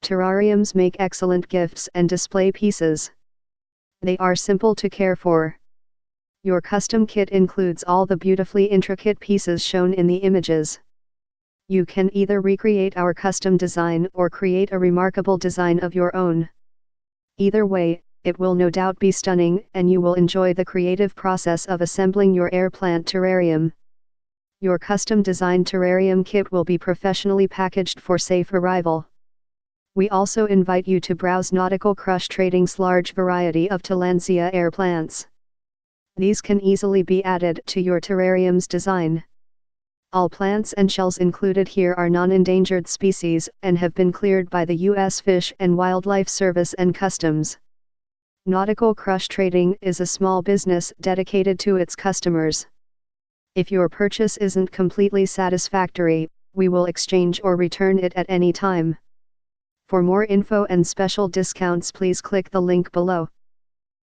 terrariums make excellent gifts and display pieces. They are simple to care for. Your custom kit includes all the beautifully intricate pieces shown in the images. You can either recreate our custom design or create a remarkable design of your own. Either way, it will no doubt be stunning, and you will enjoy the creative process of assembling your air plant terrarium. Your custom designed terrarium kit will be professionally packaged for safe arrival. We also invite you to browse Nautical Crush Trading's large variety of Tillandsia Air plants. These can easily be added to your terrarium's design. All plants and shells included here are non-endangered species and have been cleared by the U.S. Fish and Wildlife Service and Customs. Nautical Crush Trading is a small business dedicated to its customers. If your purchase isn't completely satisfactory, we will exchange or return it at any time. For more info and special discounts, please click the link below.